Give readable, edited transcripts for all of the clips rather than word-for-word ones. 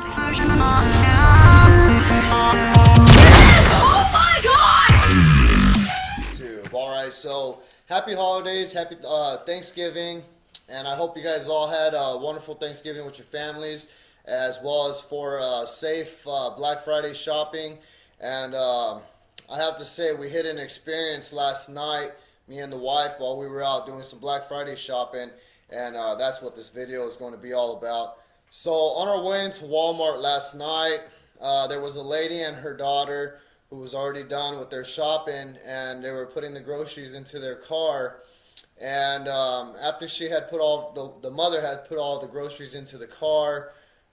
Oh my God! Alright, so happy holidays, happy Thanksgiving, and I hope you guys all had a wonderful Thanksgiving with your families, as well as for safe Black Friday shopping. And I have to say, we hit an experience last night, me and the wife, while we were out doing some Black Friday shopping, and that's what this video is going to be all about. So on our way into Walmart last night, there was a lady and her daughter who was already done with their shopping, and they were putting the groceries into their car. And after she had put all the mother had put all the groceries into the car,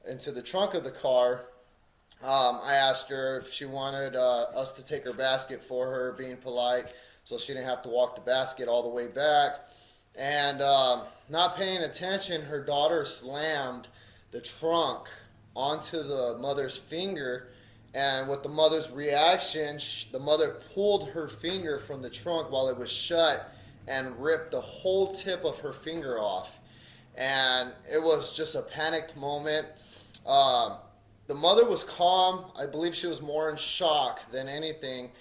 into the trunk of the car, I asked her if she wanted us to take her basket for her, being polite, so she didn't have to walk the basket all the way back. And not paying attention, her daughter slammed the trunk onto the mother's finger. And with the mother's reaction, the mother pulled her finger from the trunk while it was shut and ripped the whole tip of her finger off. And it was just a panicked moment. The mother was calm. I believe she was more in shock than anything.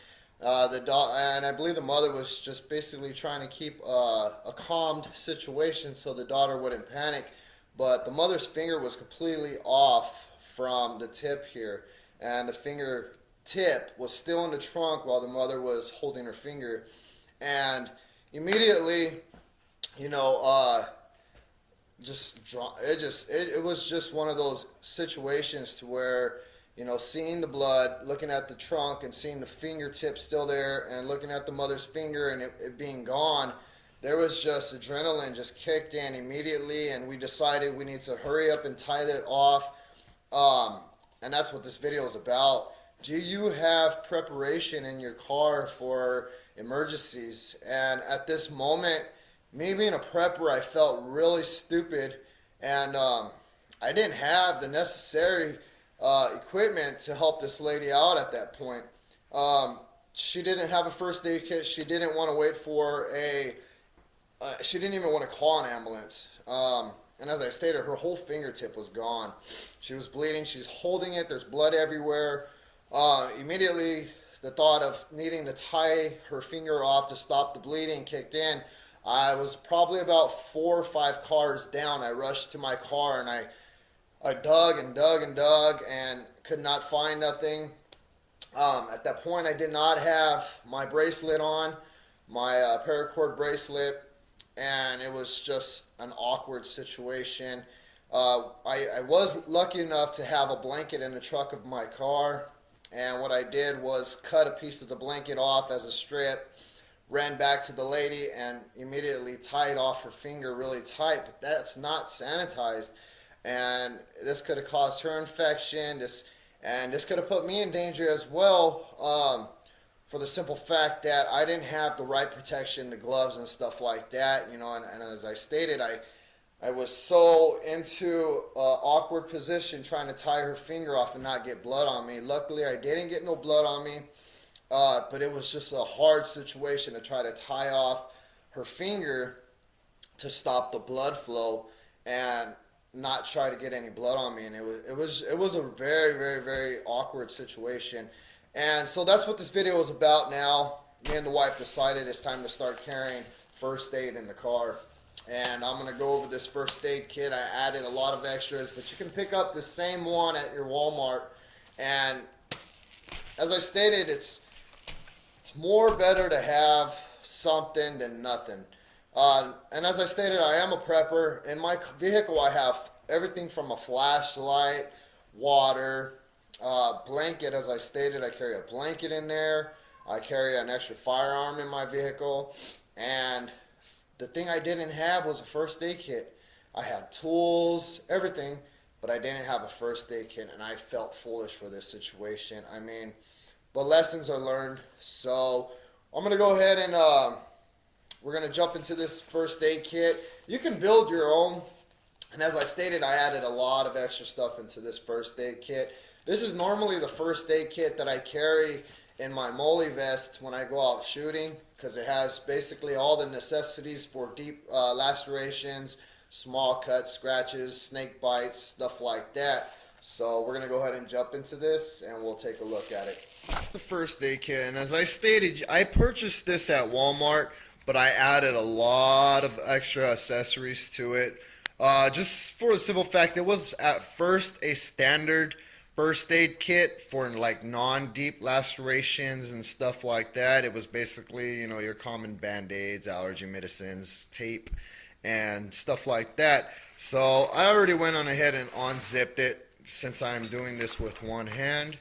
And I believe the mother was just basically trying to keep a calmed situation so the daughter wouldn't panic. But the mother's finger was completely off from the tip here, and the finger tip was still in the trunk while the mother was holding her finger. And immediately, it was just one of those situations to where, seeing the blood, looking at the trunk and seeing the fingertip still there, and looking at the mother's finger and it being gone, there was just adrenaline just kicked in immediately, and we decided we need to hurry up and tie it off. And that's what this video is about. Do you have preparation in your car for emergencies? And at this moment, me being a prepper, I felt really stupid, and I didn't have the necessary equipment to help this lady out at that point. She didn't have a first aid kit. She didn't want to wait for she didn't even want to call an ambulance. And as I stated, her whole fingertip was gone. She was bleeding. She's holding it. There's blood everywhere. Immediately, the thought of needing to tie her finger off to stop the bleeding kicked in. I was probably about 4 or 5 cars down. I rushed to my car, and I dug and dug and dug and could not find nothing. At that point, I did not have my bracelet on, my paracord bracelet, and it was just an awkward situation. I was lucky enough to have a blanket in the truck of my car, and what I did was cut a piece of the blanket off as a strip, ran back to the lady, and immediately tied off her finger really tight. But that's not sanitized, and this could have caused her infection. This could have put me in danger as well, for the simple fact that I didn't have the right protection, the gloves and stuff like that, and as I stated, I was so into awkward position trying to tie her finger off and not get blood on me. Luckily, I didn't get no blood on me, but it was just a hard situation to try to tie off her finger to stop the blood flow and not try to get any blood on me. And it was a very, very, very awkward situation. And so that's what this video is about now. Me and the wife decided it's time to start carrying first aid in the car. And I'm going to go over this first aid kit. I added a lot of extras, but you can pick up the same one at your Walmart. And as I stated, it's more better to have something than nothing. And as I stated, I am a prepper. In my vehicle, I have everything from a flashlight, water, blanket. As I stated, I carry a blanket in there. I carry an extra firearm in my vehicle. And the thing I didn't have was a first aid kit. I had tools, everything, but I didn't have a first aid kit, and I felt foolish for this situation. But lessons are learned. So I'm going to go ahead and we're going to jump into this first aid kit. You can build your own. And as I stated, I added a lot of extra stuff into this first aid kit. This is normally the first aid kit that I carry in my MOLLE vest when I go out shooting, because it has basically all the necessities for deep lacerations, small cuts, scratches, snake bites, stuff like that. So we're going to go ahead and jump into this and we'll take a look at it. The first aid kit, and as I stated, I purchased this at Walmart, but I added a lot of extra accessories to it. Just for the simple fact, it was at first a standard first aid kit for like non-deep lacerations and stuff like that. It was basically, your common band-aids, allergy medicines, tape, and stuff like that. So I already went on ahead and unzipped it since I'm doing this with one hand.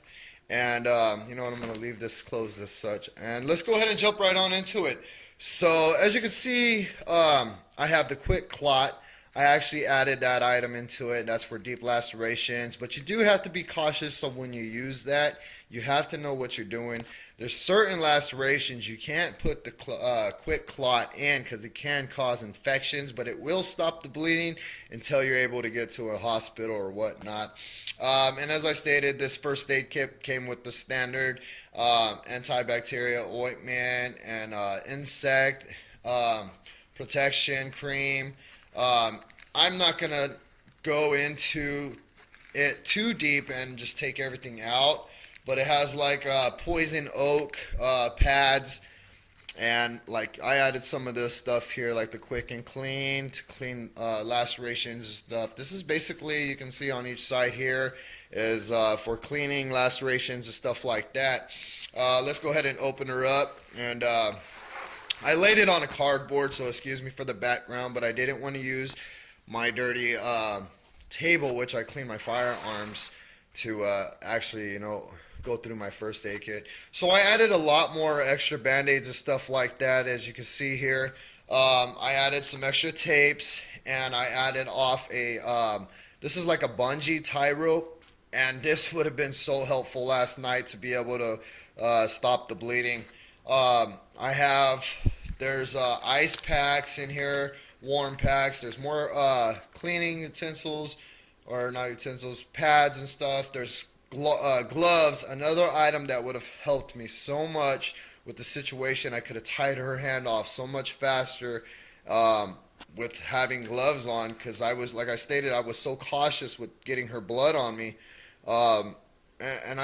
And you know what, I'm going to leave this closed as such. And let's go ahead and jump right on into it. So as you can see, I have the quick clot. I actually added that item into it. That's for deep lacerations, but you do have to be cautious of when you use that. You have to know what you're doing. There's certain lacerations you can't put the quick clot in because it can cause infections, but it will stop the bleeding until you're able to get to a hospital or whatnot. And as I stated, this first aid kit came with the standard antibacterial ointment and insect protection cream. I'm not going to go into it too deep and just take everything out, but it has like poison oak pads, and like I added some of this stuff here, like the quick and clean to clean lacerations and stuff. This is basically, you can see on each side here, is for cleaning lacerations and stuff like that. Let's go ahead and open her up, and I laid it on a cardboard, so excuse me for the background, but I didn't want to use my dirty table, which I clean my firearms, to actually, go through my first aid kit. So I added a lot more extra band-aids and stuff like that, as you can see here. I added some extra tapes, and I added off a, this is like a bungee tie rope, and this would have been so helpful last night to be able to stop the bleeding. There's ice packs in here, warm packs. There's more cleaning utensils, or not utensils, pads and stuff. There's gloves, another item that would have helped me so much with the situation. I could have tied her hand off so much faster with having gloves on, because I was, like I stated, I was so cautious with getting her blood on me. And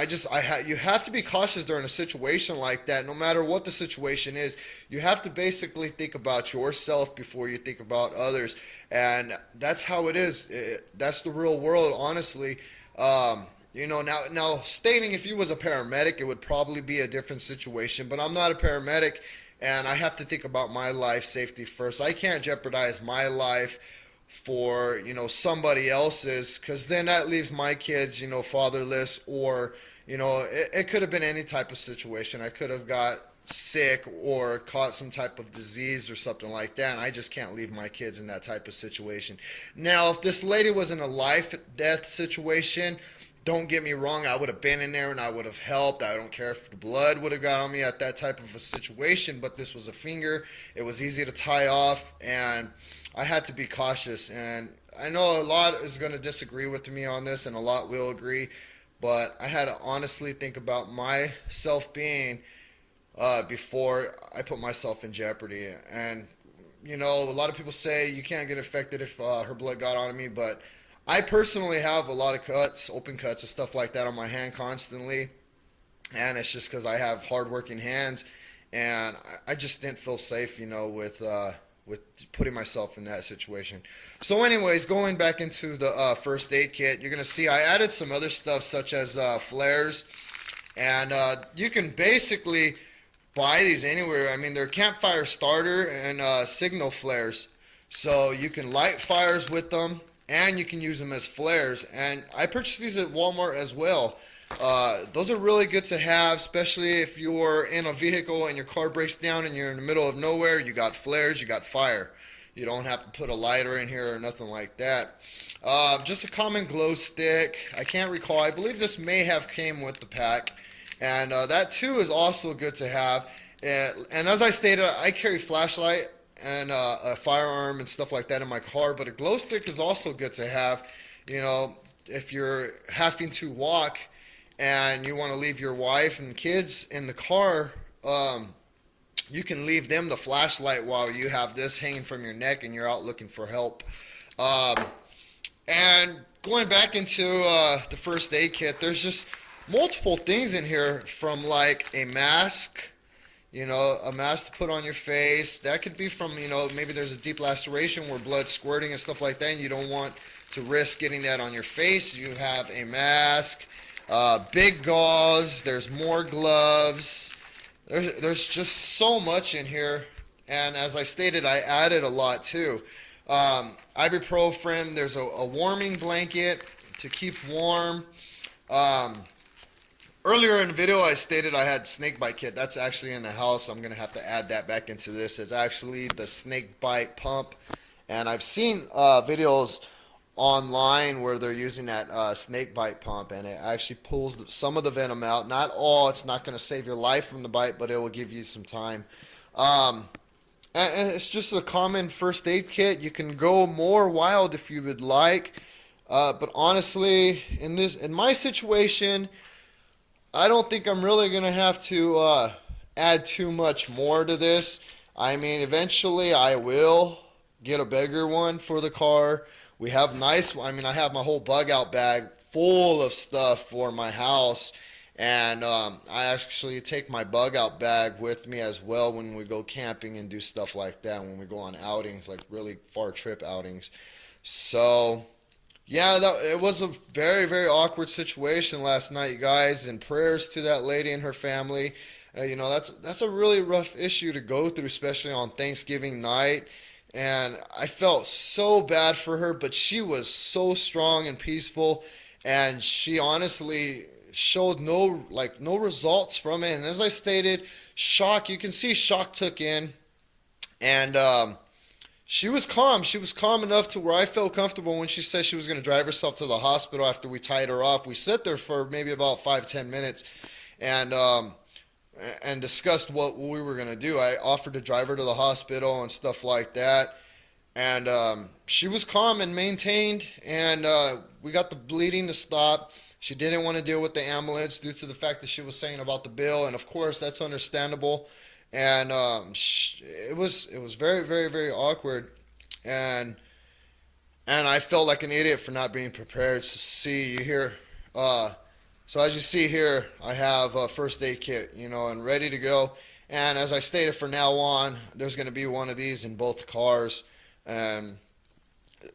you have to be cautious during a situation like that. No matter what the situation is, you have to basically think about yourself before you think about others. And that's how it is. That's the real world, honestly. Now stating if you was a paramedic, it would probably be a different situation. But I'm not a paramedic, and I have to think about my life safety first. I can't jeopardize my life for somebody else's, because then that leaves my kids fatherless, or it could have been any type of situation. I could have got sick or caught some type of disease or something like that, and I just can't leave my kids in that type of situation. Now, if this lady was in a life-death situation, don't get me wrong, I would have been in there and I would have helped. I don't care if the blood would have got on me at that type of a situation, but this was a finger. It was easy to tie off, and I had to be cautious. And I know a lot is going to disagree with me on this, and a lot will agree, but I had to honestly think about my self-being before I put myself in jeopardy. And, a lot of people say you can't get affected if her blood got on me, but I personally have a lot of cuts, open cuts and stuff like that on my hand constantly, and it's just because I have hard-working hands, and I just didn't feel safe, with putting myself in that situation. So anyways, going back into the first aid kit, you're going to see I added some other stuff such as flares, and you can basically buy these anywhere. I mean, they're Campfire starter and signal flares, so you can light fires with them, and you can use them as flares. And I purchased these at Walmart as well. Those are really good to have, especially if you're in a vehicle and your car breaks down and you're in the middle of nowhere. You got flares, you got fire. You don't have to put a lighter in here or nothing like that. Just a common glow stick. I can't recall. I believe this may have came with the pack. And that too is also good to have. And as I stated, I carry flashlight and a firearm and stuff like that in my car, but a glow stick is also good to have. If you're having to walk and you want to leave your wife and kids in the car, you can leave them the flashlight while you have this hanging from your neck and you're out looking for help. And going back into the first aid kit, there's just multiple things in here, from like a mask, you know, a mask to put on your face. That could be from, you know, maybe there's a deep laceration where blood's squirting and stuff like that, and you don't want to risk getting that on your face. You have a mask, big gauze, there's more gloves. There's just so much in here, and as I stated, I added a lot too. Ibuprofen, there's a warming blanket to keep warm. Earlier in the video, I stated I had snake bite kit. That's actually in the house. I'm going to have to add that back into this. It's actually the snake bite pump. And I've seen videos online where they're using that snake bite pump, and it actually pulls some of the venom out. Not all. It's not going to save your life from the bite, but it will give you some time. And it's just a common first aid kit. You can go more wild if you would like. But honestly, in my situation, I don't think I'm really going to have to add too much more to this. I mean, eventually I will get a bigger one for the car. We have nice, I mean, I have my whole bug out bag full of stuff for my house. And I actually take my bug out bag with me as well when we go camping and do stuff like that, when we go on outings, like really far trip outings. So yeah, it was a very, very awkward situation last night, you guys, and prayers to that lady and her family. You know, that's a really rough issue to go through, especially on Thanksgiving night. And I felt so bad for her, but she was so strong and peaceful, and she honestly showed no results from it. And as I stated, shock, you can see shock took in, and she was calm. She was calm enough to where I felt comfortable when she said she was going to drive herself to the hospital after we tied her off. We sat there for maybe about 5-10 minutes and discussed what we were going to do. I offered to drive her to the hospital and stuff like that. And she was calm and maintained, and we got the bleeding to stop. She didn't want to deal with the ambulance due to the fact that she was saying about the bill, and of course that's understandable. And it was very, very, very awkward, and I felt like an idiot for not being prepared. To see you here, so as you see here, I have a first aid kit, you know, and ready to go. And as I stated, from now on, there's going to be one of these in both cars. And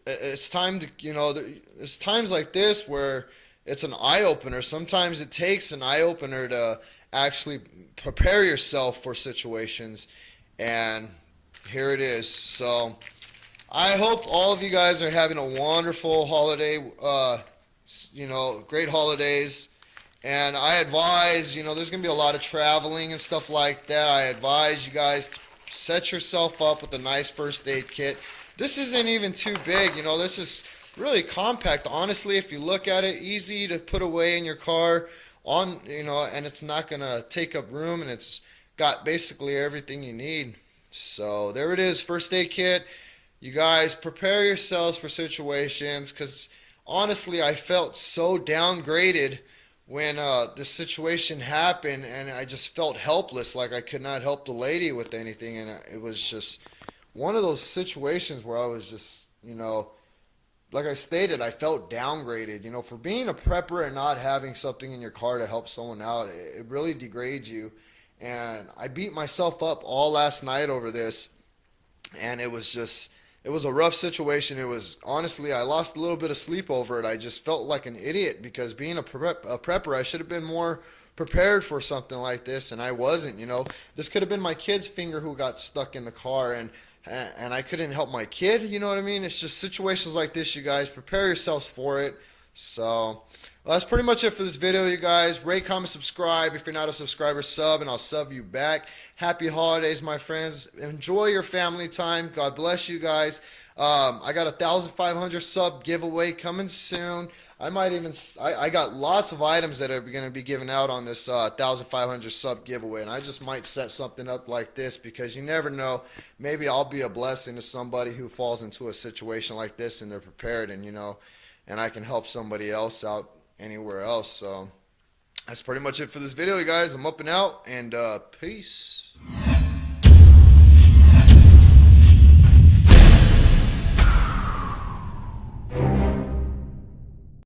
it's time to, you know, there's times like this where it's an eye opener. Sometimes it takes an eye opener to actually prepare yourself for situations, and here it is. So I hope all of you guys are having a wonderful holiday, you know, great holidays. And I advise, you know, there's going to be a lot of traveling and stuff like that. I advise you guys to set yourself up with a nice first aid kit. This isn't even too big, you know, this is really compact. Honestly, if you look at it, easy to put away in your car, on, you know, and it's not gonna take up room, and it's got basically everything you need. So there it is, first aid kit. You guys prepare yourselves for situations, because honestly I felt so downgraded when this situation happened, and I just felt helpless, like I could not help the lady with anything. And it was just one of those situations where I was just, you know, like I stated, I felt downgraded. You know, for being a prepper and not having something in your car to help someone out, it really degrades you. And I beat myself up all last night over this, and it was a rough situation. It was, honestly, I lost a little bit of sleep over it. I just felt like an idiot, because being a prepper, I should have been more prepared for something like this, and I wasn't. You know, this could have been my kid's finger who got stuck in the car, and I couldn't help my kid, you know what I mean? It's just situations like this, you guys. Prepare yourselves for it. So, well, that's pretty much it for this video, you guys. Rate, comment, subscribe. If you're not a subscriber, sub, and I'll sub you back. Happy holidays, my friends. Enjoy your family time. God bless you guys. I got a 1,500 sub giveaway coming soon. I got lots of items that are going to be given out on this 1,500 sub giveaway, and I just might set something up like this, because you never know. Maybe I'll be a blessing to somebody who falls into a situation like this and they're prepared, and, you know, and I can help somebody else out anywhere else. So that's pretty much it for this video, you guys. I'm up and out, and peace.